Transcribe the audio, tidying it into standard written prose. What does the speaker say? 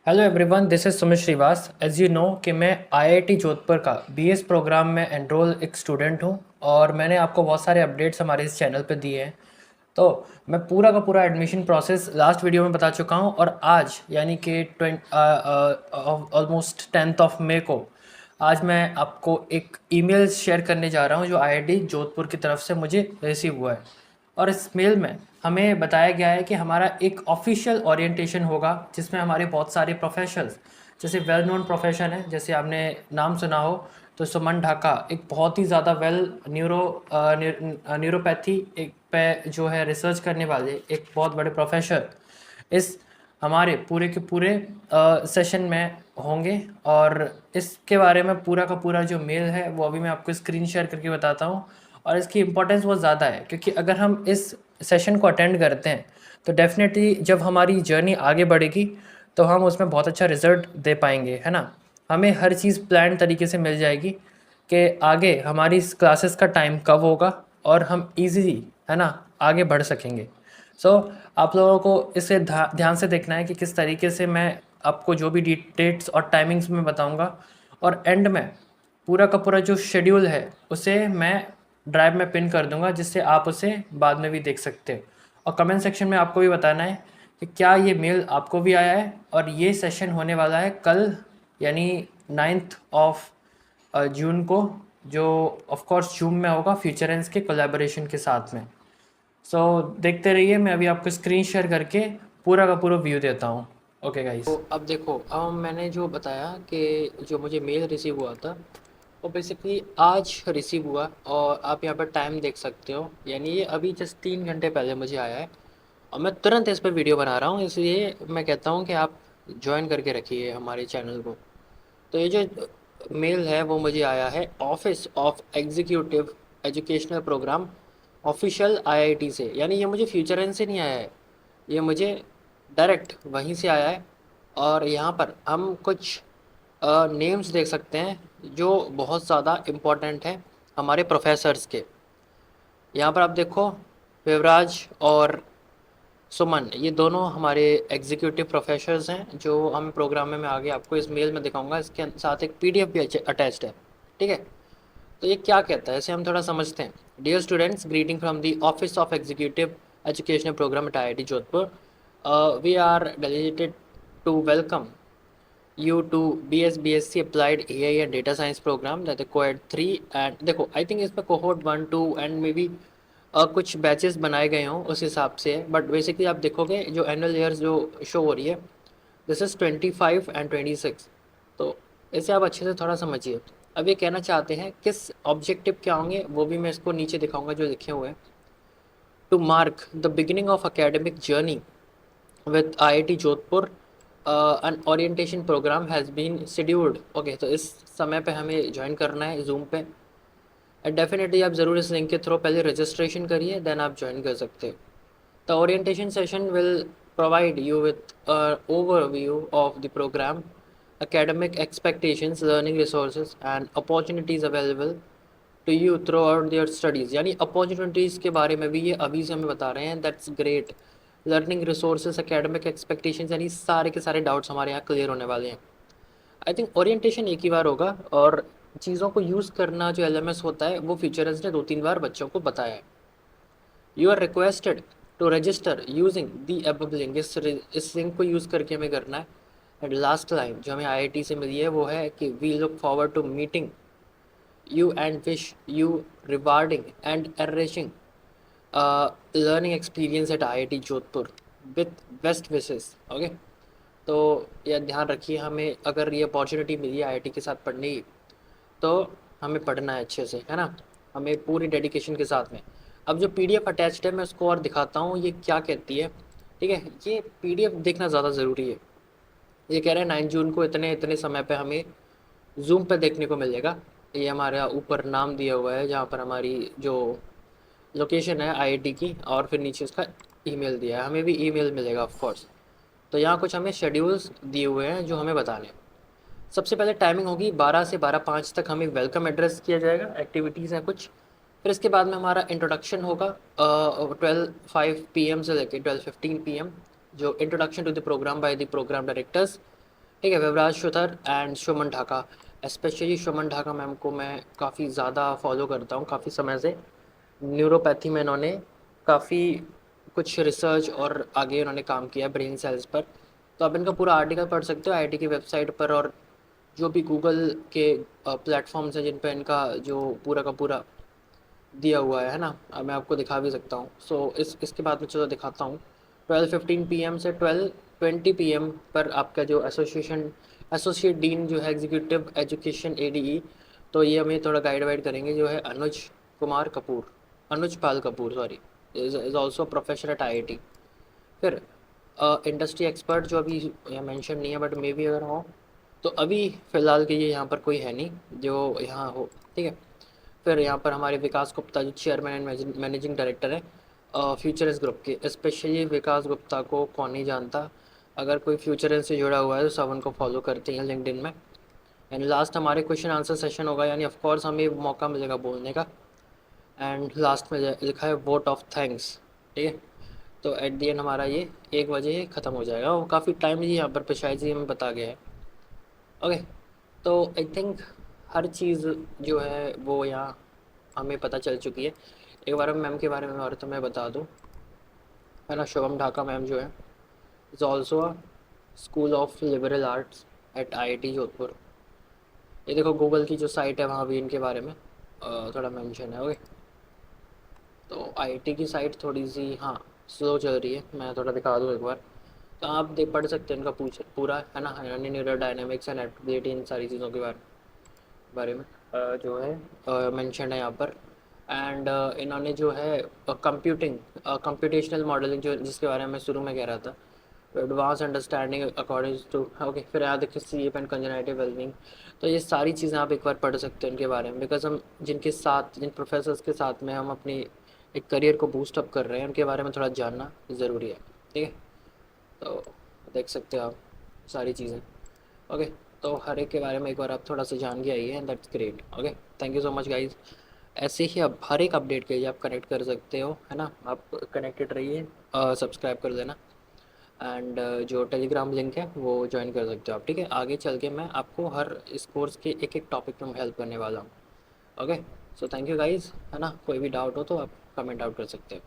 Hello everyone, this is Sumit Shrivas. As you know कि मैं IIT Jodhpur का बीएस प्रोग्राम में एनरोल एक स्टूडेंट हूँ और मैंने आपको बहुत सारे अपडेट्स हमारे इस चैनल पे दिए हैं। तो मैं पूरा का पूरा एडमिशन प्रोसेस लास्ट वीडियो में बता चुका हूँ और आज यानी कि ऑलमोस्ट 10 मई को आज मैं आपको एक ईमेल शेयर करने जा रहा हूँ जो आईआईटी जोधपुर की तरफ से मुझे रिसीव हुआ है। और इस मेल में हमें बताया गया है कि हमारा एक ऑफिशियल ओरिएंटेशन होगा जिसमें हमारे बहुत सारे प्रोफेशनल्स, जैसे वेल नोन प्रोफेशन है, जैसे आपने नाम सुना हो तो सुमन ढाका एक बहुत ही ज़्यादा वेल न्यूरोपैथी एक पे जो है रिसर्च करने वाले एक बहुत बड़े प्रोफेसर इस हमारे पूरे के पूरे सेशन में होंगे। और इसके बारे में पूरा का पूरा जो मेल है वो अभी मैं आपको स्क्रीन शेयर करके बताता हूँ। और इसकी इम्पोर्टेंस बहुत ज़्यादा है क्योंकि अगर हम इस सेशन को अटेंड करते हैं तो डेफिनेटली जब हमारी जर्नी आगे बढ़ेगी तो हम उसमें बहुत अच्छा रिजल्ट दे पाएंगे, है ना। हमें हर चीज़ प्लान तरीके से मिल जाएगी कि आगे हमारी इस क्लासेस का टाइम कब होगा और हम इजीली, है ना, आगे बढ़ सकेंगे। सो आप लोगों को इसे ध्यान से देखना है कि किस तरीके से मैं आपको जो भी डेट्स और टाइमिंग्स में बताऊंगा और एंड में पूरा का पूरा जो शेड्यूल है उसे मैं ड्राइव में पिन कर दूंगा जिससे आप उसे बाद में भी देख सकते हो। और कमेंट सेक्शन में आपको भी बताना है कि क्या ये मेल आपको भी आया है। और ये सेशन होने वाला है कल यानी 9 जून को, जो ऑफ कोर्स जूम में होगा फ्यूचरेंस के कोलैबोरेशन के साथ में। सो देखते रहिए, मैं अभी आपको स्क्रीन शेयर करके पूरा का पूरा व्यू देता हूँ। ओके गाइस, तो अब देखो, अब मैंने जो बताया कि जो मुझे मेल रिसीव हुआ था वो बेसिकली आज रिसीव हुआ और आप यहाँ पर टाइम देख सकते हो, यानी ये अभी जस्ट 3 घंटे पहले मुझे आया है। और मैं तुरंत इस पर वीडियो बना रहा हूँ, इसलिए मैं कहता हूँ कि आप ज्वाइन करके रखिए हमारे चैनल को। तो ये जो मेल है वो मुझे आया है office of executive educational program official IIT से, यानी ये मुझे फ्यूचर से नहीं आया है, ये मुझे डायरेक्ट वहीं से आया है। और यहाँ पर हम कुछ नेम्स देख सकते हैं जो बहुत ज़्यादा इम्पोर्टेंट हैं हमारे प्रोफेसर्स के। यहाँ पर आप देखो, विवराज और सुमन, ये दोनों हमारे एग्जीक्यूटिव प्रोफेसर्स हैं जो हम प्रोग्राम में मैं आगे आपको इस मेल में दिखाऊंगा। इसके साथ एक पीडीएफ भी अटैच्ड है, ठीक है। तो ये क्या कहता है इसे हम थोड़ा समझते हैं। Dear students, greeting from the office of executive educational program at IIT Jodhpur. We are delegated to welcome you to BSc Applied AI and Data Science program that is cohort 3। And देखो, आई थिंक इसमें cohort 1 2 and may be कुछ batches बनाए गए हों उस हिसाब से, but basically आप देखोगे जो एनुअल ईयर्स जो शो हो रही है दिस इज़ 25 एंड 26। तो इसे आप अच्छे से थोड़ा समझिए। अब ये कहना चाहते हैं किस ऑब्जेक्टिव क्या होंगे वो भी मैं इसको नीचे दिखाऊंगा जो लिखे हुए हैं। To mark the beginning of academic journey with IIT Jodhpur, an orientation program has been scheduled। Okay, तो इस समय पे हमें ज्वाइन करना है जूम पे। एंड डेफिनेटली आप ज़रूर इस लिंक के थ्रू पहले रजिस्ट्रेशन करिए, देन आप ज्वाइन कर सकते हो। The orientation session will provide you with overview of the program, academic expectations, learning resources and opportunities available to you throughout your studies। यानी अपॉर्चुनिटीज़ के बारे में भी ये अभी से हमें बता रहे हैं। That's great. Learning resources, academic expectations, यानी सारे के सारे डाउट्स हमारे यहाँ क्लियर होने वाले हैं। आई थिंक ओरिएंटेशन एक ही बार होगा और चीज़ों को यूज़ करना जो एलएमएस होता है वो फ्यूचर्स ने 2-3 बार बच्चों को बताया है। You are requested to register using the above link. इस लिंक को यूज़ करके हमें करना है। एंड लास्ट लाइन जो हमें आईआईटी से मिली है वो है कि we look forward to meeting you and wish you rewarding and enriching learning experience at IIT Jodhpur with best wishes। Okay, तो यह ध्यान रखिए, हमें अगर ये अपॉर्चुनिटी मिली है आईआईटी के साथ पढ़ने की तो हमें पढ़ना है अच्छे से, है ना, हमें पूरी डेडिकेशन के साथ में। अब जो पीडीएफ अटैच्ड है मैं उसको और दिखाता हूँ ये क्या कहती है, ठीक है। ये पीडीएफ देखना ज़्यादा ज़रूरी है। ये कह रहे हैं 9 जून को इतने इतने समय पे हमें जूम पे देखने को मिलेगा। ये हमारा ऊपर नाम दिया हुआ है जहाँ पर हमारी जो लोकेशन है आईआईटी की, और फिर नीचे उसका ईमेल दिया है, हमें भी ईमेल मिलेगा ऑफ कोर्स। तो यहाँ कुछ हमें शेड्यूल्स दिए हुए हैं जो हमें बताने हैं। सबसे पहले टाइमिंग होगी 12 से 12:05 तक हमें वेलकम एड्रेस किया जाएगा, एक्टिविटीज़ हैं कुछ। फिर इसके बाद में हमारा इंट्रोडक्शन होगा 12:05 PM से लेकर 12:15 PM, जो introduction to the programme by the programme directors. ठीक है, Vivraj Suthar and Suman Dhaka. Specially Suman Dhaka ma'am को मैं काफ़ी ज़्यादा फॉलो करता हूँ काफ़ी समय से। न्यूरोपैथी में इन्होंने काफ़ी कुछ रिसर्च और आगे उन्होंने काम किया है ब्रेन सेल्स पर। तो आप इनका पूरा आर्टिकल पढ़ सकते हो आईआईटी की वेबसाइट पर, और जो भी गूगल के प्लेटफॉर्म्स हैं जिन पर इनका जो पूरा का पूरा दिया हुआ है ना। अब मैं आपको दिखा भी सकता हूँ। सो इसके बाद में चलो दिखाता हूँ। 12:15 PM से 12:20 PM पर आपका जो एसोसिएट डीन जो है एग्जीक्यूटिव एजुकेशन एडीई, तो ये हमें थोड़ा गाइड वाइड करेंगे, जो है Anuj Pal Kapoor, sorry, is also professor at IIT. फिर इंडस्ट्री एक्सपर्ट जो अभी यहाँ मेंशन नहीं है, बट मे बी अगर हो तो अभी फ़िलहाल के लिए यहाँ पर कोई है नहीं जो यहाँ हो। ठीक है। फिर यहाँ पर हमारे विकास गुप्ता जो चेयरमैन एंड मैनेजिंग डायरेक्टर है फ्यूचरस ग्रुप के। स्पेशली विकास गुप्ता को कौन नहीं जानता, अगर कोई फ्यूचरस से जुड़ा हुआ है तो सब उनको फॉलो करते हैं लिंक्डइन में। एंड लास्ट हमारे क्वेश्चन आंसर सेशन होगा, यानी ऑफ कोर्स हमें मौका मिलेगा बोलने का। एंड लास्ट में लिखा है वोट ऑफ थैंक्स। ठीक है। तो एट दी एंड हमारा ये 1 बजे ख़त्म हो जाएगा, वो काफ़ी टाइम जी यहाँ पर पिशाई जी हमें बता गया है। ओके। तो आई थिंक हर चीज़ जो है वो यहाँ हमें पता चल चुकी है। एक बार मैम के बारे में और तो मैं बता दूँ, है ना। शुभम ढाका मैम जो है is also a school of liberal arts eight IIT Jodhpur. ये देखो गूगल की जो साइट है वहाँ भी इनके बारे में थोड़ा मेंशन है। ओके। तो आईआईटी की साइट थोड़ी सी हाँ स्लो चल रही है, मैं थोड़ा दिखा दूँ एक बार। तो आप देख पढ़ सकते हैं इनका पूरा, है ना, न्यूरो डायनेमिक्स एंड एडप्टेबिलिटी, इन सारी चीज़ों के बारे में जो है मेंशन है यहाँ पर। एंड इन्होंने जो है कंप्यूटेशनल मॉडलिंग जो जिसके बारे में मैं शुरू में कह रहा था, advance understanding according to, okay. फिर यहाँ देखिए स्लीप एंड कंजेनाइटिव वेलबींग। तो ये सारी चीज़ें आप एक बार पढ़ सकते हैं उनके बारे में, बिकॉज हम जिन प्रोफेसर्स के साथ में हम अपनी एक करियर को बूस्ट अप कर रहे हैं, उनके बारे में थोड़ा जानना ज़रूरी है। ठीक है। तो देख सकते हो आप सारी चीज़ें। ओके। तो हर एक के बारे में एक बार आप थोड़ा सा जान के आइए, that's great. Okay. Thank you so much guys. ऐसे ही आप हर एक अपडेट के लिए आप कनेक्ट कर सकते हो, है ना। आप कनेक्टेड रहिए, सब्सक्राइब कर देना। एंड जो टेलीग्राम लिंक है वो ज्वाइन कर सकते हो आप। ठीक है। आगे चल के मैं आपको हर इस कोर्स के एक एक टॉपिक में हेल्प करने वाला हूँ। Okay. So thank you guys, है ना। कोई भी डाउट हो तो आप कमेंट आउट कर सकते हो।